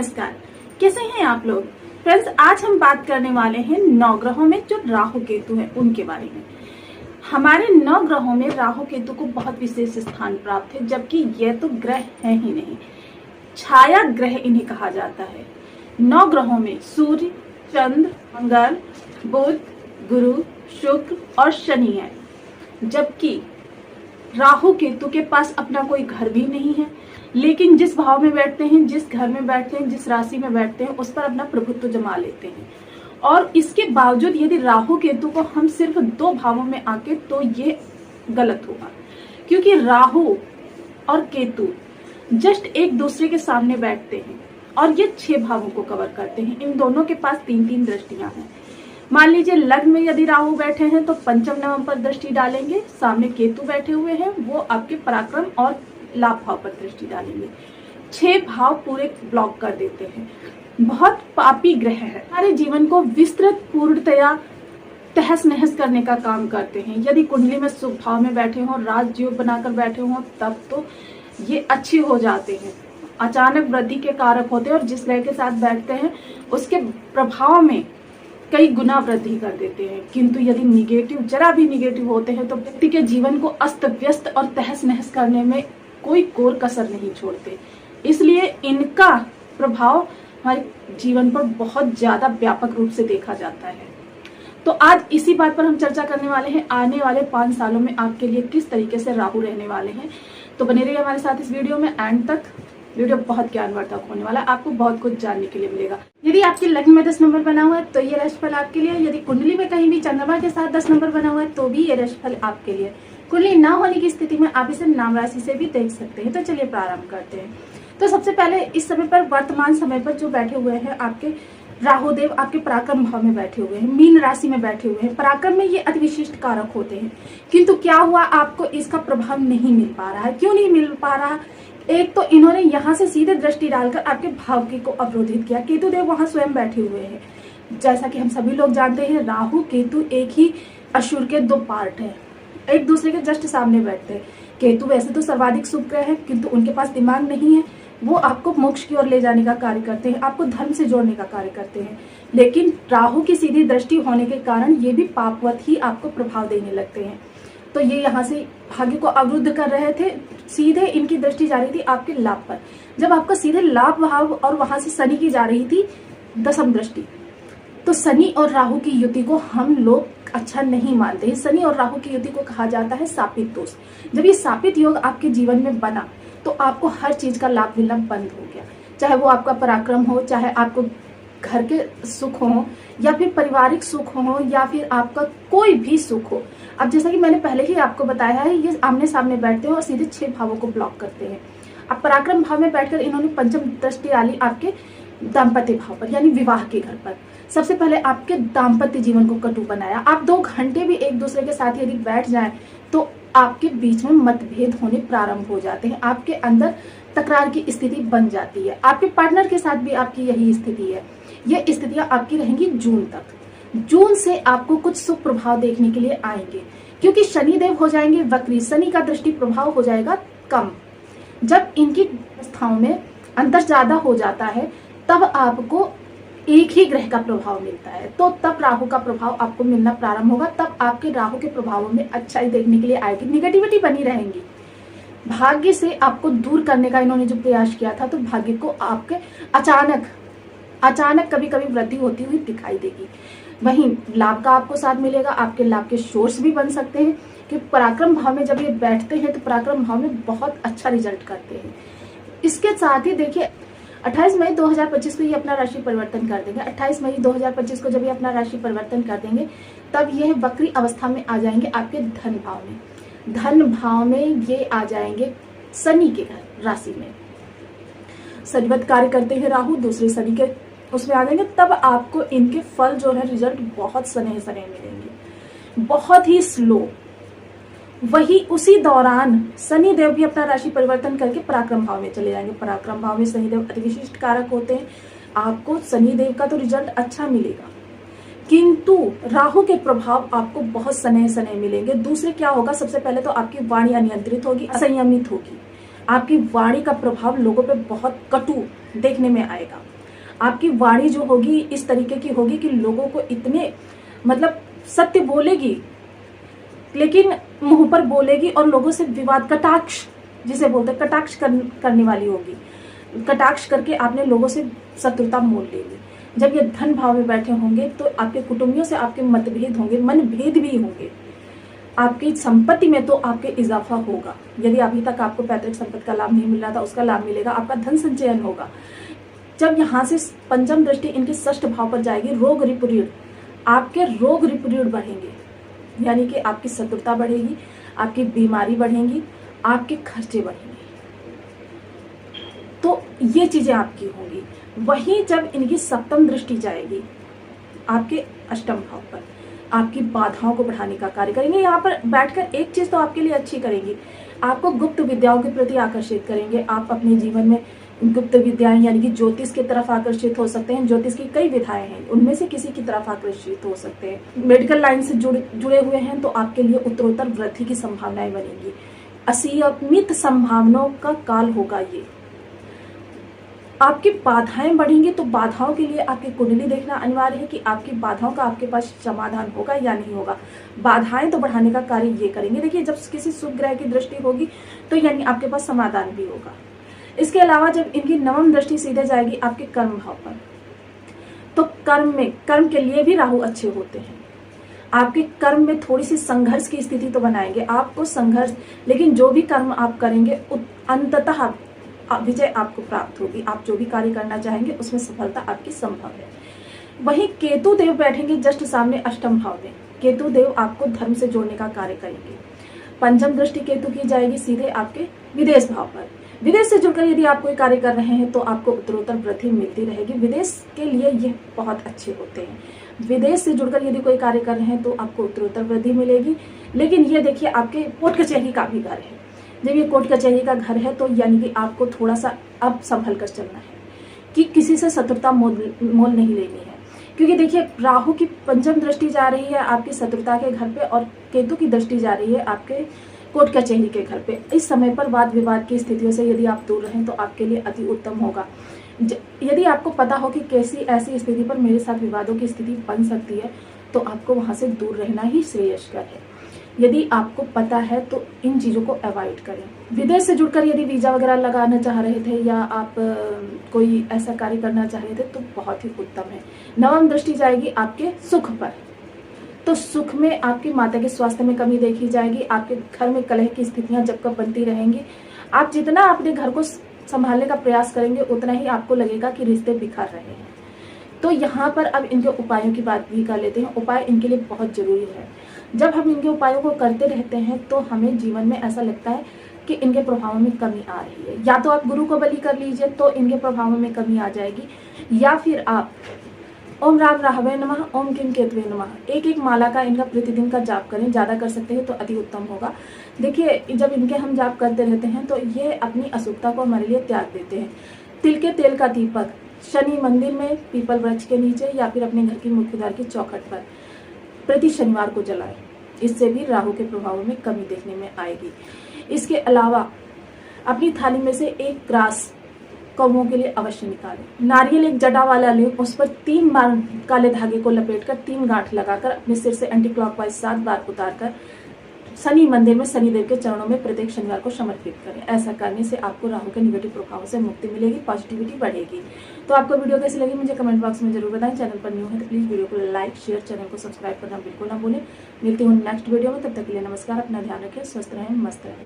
नमस्कार, कैसे हैं आप लोग। फ्रेंड्स, आज हम बात करने वाले हैं 9 ग्रहों में जो राहु केतु हैं उनके बारे में। हमारे 9 ग्रहों में राहु केतु को बहुत विशेष स्थान प्राप्त है, जबकि ये तो ग्रह है ही नहीं, छाया ग्रह इन्हें कहा जाता है। 9 ग्रहों में सूर्य, चंद्र, मंगल, बुध, गुरु, शुक्र और शनि है, जबकि राहु केतु के पास अपना कोई घर भी नहीं है, लेकिन जिस भाव में बैठते हैं, जिस घर में बैठते हैं, जिस राशि में बैठते हैं, उस पर अपना प्रभुत्व जमा लेते हैं। और इसके बावजूद यदि राहु केतु को हम सिर्फ 2 भावों में आके, तो ये गलत होगा, क्योंकि राहु और केतु जस्ट एक दूसरे के सामने बैठते हैं और ये 6 भावों को कवर करते हैं। इन दोनों के पास 3-3 दृष्टियां हैं। मान लीजिए लग्न में यदि राहु बैठे हैं तो पंचम नवम पर दृष्टि डालेंगे, सामने केतु बैठे हुए हैं, वो आपके पराक्रम और लाभ भाव पर दृष्टि डालेंगे। 6 भाव पूरे ब्लॉक कर देते हैं। बहुत पापी ग्रह है, हमारे जीवन को विस्तृत पूर्णतया तहस नहस करने का काम करते हैं। यदि कुंडली में शुभ भाव में बैठे हों, राजयोग बनाकर बैठे हों, तब तो ये अच्छे हो जाते हैं, अचानक वृद्धि के कारक होते हैं, और जिस ग्रह के साथ बैठते हैं उसके प्रभाव में कई गुना वृद्धि कर देते हैं। किंतु यदि निगेटिव, जरा भी निगेटिव होते हैं तो व्यक्ति के जीवन को अस्त व्यस्त और तहस नहस करने में कोई कोर कसर नहीं छोड़ते। इसलिए इनका प्रभाव हमारे जीवन पर बहुत ज्यादा व्यापक रूप से देखा जाता है। तो आज इसी बात पर हम चर्चा करने वाले हैं, आने वाले 5 सालों में आपके लिए किस तरीके से राहु रहने वाले हैं। तो बने रहिए हमारे साथ इस वीडियो में एंड तक। वीडियो बहुत ज्ञानवर्धक होने वाला है, आपको बहुत कुछ जानने के लिए मिलेगा। यदि आपके लग्न में 10 नंबर बना हुआ है तो ये राशिफल आपके लिए। यदि कुंडली में कहीं भी चंद्रमा के साथ 10 नंबर बना हुआ है तो भी ये राशिफल आपके लिए। कुंडली ना होने की स्थिति में आप इसे नाम राशि से भी देख सकते हैं। तो चलिए प्रारंभ करते हैं। तो सबसे पहले इस समय पर, वर्तमान समय पर जो बैठे हुए हैं आपके राहु देव, आपके पराक्रम भाव में बैठे हुए हैं, मीन राशि में बैठे हुए हैं। पराक्रम में ये अति विशिष्ट कारक होते हैं, किंतु क्या हुआ, आपको इसका प्रभाव नहीं मिल पा रहा है। क्यों नहीं मिल पा रहा? एक तो इन्होंने यहाँ से सीधे दृष्टि डालकर आपके भाग्य को अवरोधित किया। केतु देव वहां स्वयं बैठे हुए हैं। जैसा कि हम सभी लोग जानते हैं, राहु केतु एक ही असुर के 2 पार्ट है, एक दूसरे के जस्ट सामने बैठते हैं। केतु वैसे तो सर्वाधिक शुभ ग्रह है, किंतु उनके पास दिमाग नहीं है। वो आपको मोक्ष की ओर ले जाने का कार्य करते हैं, आपको धर्म से जोड़ने का कार्य करते हैं। लेकिन राहु की सीधी दृष्टि होने के कारण ये भी पापवत ही आपको प्रभाव देने लगते हैं। तो ये यहाँ से भाग्य को अवरुद्ध कर रहे थे, सीधे इनकी दृष्टि जा रही थी आपके लाभ पर। जब आपका सीधे लाभ भाव और वहां से शनि की जा रही थी 10वीं दृष्टि, तो शनि और राहु की युति को हम लोग अच्छा नहीं मानते। शनि और राहु की युति को कहा जाता है शापित दोष। जब ये शापित योग आपके जीवन में बना तो आपको हर चीज का लाभ मिलना बंद हो गया, चाहे वो आपका पराक्रम हो, चाहे आपको घर के सुख हो, या फिर पारिवारिक सुख हो, या फिर आपका कोई भी सुख हो। अब जैसा कि मैंने पहले ही आपको बताया है, ये आमने सामने बैठते हैं और सीधे 6 भावों को ब्लॉक करते हैं। अब पराक्रम भाव में बैठकर इन्होंने पंचम दृष्टि डाली आपके दाम्पत्य भाव पर, यानी विवाह के घर पर। सबसे पहले आपके दाम्पत्य जीवन को कटु बनाया। आप 2 घंटे भी एक दूसरे के साथ यदि बैठ जाएं तो आपके बीच में मतभेद होने प्रारंभ हो जाते हैं, आपके अंदर तकरार की स्थिति बन जाती है। आपके पार्टनर के साथ भी आपकी यही स्थिति है। ये स्थितियां आपकी रहेंगी जून तक। जून से आपको कुछ शुभ प्रभाव देखने के लिए आएंगे, क्योंकि शनिदेव हो जाएंगे वक्री, शनि का दृष्टि प्रभाव हो जाएगा कम। जब इनकी अवस्थाओं में अंतर ज्यादा हो जाता है तब आपको एक ही ग्रह का प्रभाव मिलता है, तो तब राहु का प्रभाव आपको मिलना प्रारंभ होगा। तब आपके राहु के प्रभावों में अच्छाई देखने के लिए आएगी, निगेटिविटी बनी रहेंगी। भाग्य से आपको दूर करने का इन्होंने जो प्रयास किया था, तो भाग्य को आपके अचानक कभी कभी वृद्धि होती हुई दिखाई देगी। वहीं लाभ का आपको साथ मिलेगा, आपके लाभ के सोर्स भी बन सकते हैं, कि पराक्रम भाव में जब ये बैठते हैं तो पराक्रम भाव में बहुत अच्छा रिजल्ट करते हैं। इसके साथ ही देखिए 28 मई 2025 को ये अपना राशि परिवर्तन कर देंगे। 28 मई 2025 को जब ये अपना राशि परिवर्तन कर देंगे तब ये वक्री अवस्था में आ जाएंगे आपके धन भाव में। धन भाव में ये आ जाएंगे शनि के घर राशि में। शनिवत कार्य करते हैं राहु, दूसरे शनि के उसमें आ जाएंगे। तब आपको इनके फल जो है, रिजल्ट बहुत सने मिलेंगे, बहुत ही स्लो। वही उसी दौरान शनि देव भी अपना राशि परिवर्तन करके पराक्रम भाव में चले जाएंगे। पराक्रम भाव में शनि देव अति विशिष्ट कारक होते हैं। आपको शनि देव का तो रिजल्ट अच्छा मिलेगा, किंतु राहु के प्रभाव आपको बहुत सने मिलेंगे। दूसरे क्या होगा, सबसे पहले तो आपकी वाणी अनियंत्रित होगी, असंयमित होगी। आपकी वाणी का प्रभाव लोगों पे बहुत कटु देखने में आएगा। आपकी वाणी जो होगी इस तरीके की होगी कि लोगों को इतने मतलब सत्य बोलेगी, लेकिन मुंह पर बोलेगी और लोगों से विवाद, कटाक्ष जिसे बोलते हैं, कटाक्ष करने वाली होगी। कटाक्ष करके आपने लोगों से शत्रुता मोल लेगी। जब ये धन भाव में बैठे होंगे तो आपके कुटुंबियों से आपके मतभेद होंगे, मनभेद भी होंगे। आपकी संपत्ति में तो आपके इजाफा होगा। यदि अभी तक आपको पैतृक संपत्ति का लाभ नहीं मिल रहा था, उसका लाभ मिलेगा। आपका धन संचयन होगा। जब यहाँ से पंचम दृष्टि इनके षष्ठ भाव पर जाएगी, रोग रिपुरीड, आपके रोग रिपुरीड बढ़ेंगे, यानी कि आपकी शत्रुता बढ़ेगी, आपकी बीमारी बढ़ेगी, आपके खर्चे बढ़ेंगे। तो ये चीजें आपकी होंगी। वहीं जब इनकी सप्तम दृष्टि जाएगी आपके अष्टम भाव पर, आपकी बाधाओं को बढ़ाने का कार्य करेंगे। यहाँ पर बैठकर एक चीज तो आपके लिए अच्छी करेंगी, आपको गुप्त विद्याओं के प्रति आकर्षित करेंगे। आप अपने जीवन में गुप्त विद्याएं यानी कि ज्योतिष की तरफ आकर्षित हो सकते हैं। ज्योतिष की कई विधाएं हैं, उनमें से किसी की तरफ आकर्षित हो सकते हैं। मेडिकल लाइन से जुड़े हुए हैं तो आपके लिए उत्तरोत्तर वृद्धि की संभावनाएं बनेंगी। असीमित संभावनाओं का काल होगा ये। आपकी बाधाएं बढ़ेंगी तो बाधाओं के लिए आपकी कुंडली देखना अनिवार्य है कि आपकी बाधाओं का आपके पास समाधान होगा या नहीं होगा। बाधाएं तो बढ़ाने का कार्य ये करेंगे। देखिए, जब किसी शुभ ग्रह की दृष्टि होगी तो यानी आपके पास समाधान भी होगा। इसके अलावा जब इनकी नवम दृष्टि सीधे जाएगी आपके कर्म भाव पर, तो कर्म के लिए भी राहु अच्छे होते हैं। आपके कर्म में थोड़ी सी संघर्ष की स्थिति तो बनाएंगे, आपको संघर्ष, लेकिन जो भी कर्म आप करेंगे अंततः विजय आपको प्राप्त होगी। आप जो भी कार्य करना चाहेंगे उसमें सफलता आपकी संभव है। वहीं केतु देव बैठेंगे जस्ट सामने अष्टम भाव में। केतु देव आपको धर्म से जोड़ने का कार्य करेंगे। पंचम दृष्टि केतु की जाएगी सीधे आपके विदेश भाव पर। विदेश से जुड़कर यदि आप कोई कार्य कर रहे हैं तो आपको उत्तरोत्तर वृद्धि मिलती रहेगी। विदेश के लिए ये बहुत अच्छे होते हैं। विदेश से जुड़कर यदि कोई कार्य कर रहे हैं तो आपको उत्तरोत्तर वृद्धि मिलेगी। लेकिन ये देखिए, आपके कोर्ट कचहरी का भी घर है। जब ये कोर्ट कचहरी का घर है तो यानी कि आपको थोड़ा सा अब संभल कर चलना है कि किसी से शत्रुता मोल नहीं लेनी है। क्योंकि देखिए, राहु की पंचम दृष्टि जा रही है आपकी शत्रुता के घर पे और केतु की दृष्टि जा रही है आपके कोर्ट कचहरी के घर पे। इस समय पर वाद विवाद की स्थितियों से यदि आप दूर रहें तो आपके लिए अति उत्तम होगा। यदि आपको पता हो कि कैसी ऐसी स्थिति पर मेरे साथ विवादों की स्थिति बन सकती है तो आपको वहां से दूर रहना ही श्रेयस्कर है। यदि आपको पता है तो इन चीजों को अवॉइड करें। विदेश से जुड़कर यदि वीजा वगैरह लगाना चाह रहे थे या आप कोई ऐसा कार्य करना चाह रहे थे तो बहुत ही उत्तम है। नवम दृष्टि जाएगी आपके सुख पर, तो सुख में आपकी माता के स्वास्थ्य में कमी देखी जाएगी। आपके घर में कलह की स्थितियां जब कब बनती रहेंगी। आप जितना अपने घर को संभालने का प्रयास करेंगे उतना ही आपको लगेगा कि रिश्ते बिखर रहे हैं। तो यहाँ पर अब इनके उपायों की बात भी कर लेते हैं। उपाय इनके लिए बहुत जरूरी है। जब हम इनके उपायों को करते रहते हैं तो हमें जीवन में ऐसा लगता है कि इनके प्रभावों में कमी आ रही है। या तो आप गुरु को बलि कर लीजिए तो इनके प्रभावों में कमी आ जाएगी, या फिर आप ओम राम राहवे नमः, ओम किम केतवे नमः, एक माला का इनका प्रतिदिन का जाप करें। ज्यादा कर सकते हैं तो अति उत्तम होगा। देखिए, जब इनके हम जाप करते रहते हैं तो ये अपनी अशुभता को हमारे लिए त्याग देते हैं। तिल के तेल का दीपक शनि मंदिर में, पीपल वृक्ष के नीचे या फिर अपने घर की मुख्य द्वार की चौखट पर प्रति शनिवार को जलाएं। इससे भी राहु के प्रभावों में कमी देखने में आएगी। इसके अलावा अपनी थाली में से एक ग्रास कौवों के लिए अवश्य निकालें। नारियल एक जटा वाला लें, उस पर 3 बार काले धागे को लपेटकर 3 गांठ लगाकर अपने सिर से एंटी क्लॉकवाइज 7 बार उतारकर शनि मंदिर में शनिदेव के चरणों में प्रत्येक शनिवार को समर्पित करें। ऐसा करने से आपको राहु के निगेटिव प्रभावों से मुक्ति मिलेगी, पॉजिटिविटी बढ़ेगी। तो आपको वीडियो कैसी लगी मुझे कमेंट बॉक्स में जरूर बताएं। चैनल पर न्यू है तो प्लीज वीडियो को लाइक शेयर, चैनल को सब्सक्राइब करना बिल्कुल ना भूलें। मिलती हूँ नेक्स्ट वीडियो में, तब तक के लिए नमस्कार। अपना ध्यान रखें, स्वस्थ रहें, मस्त रहें।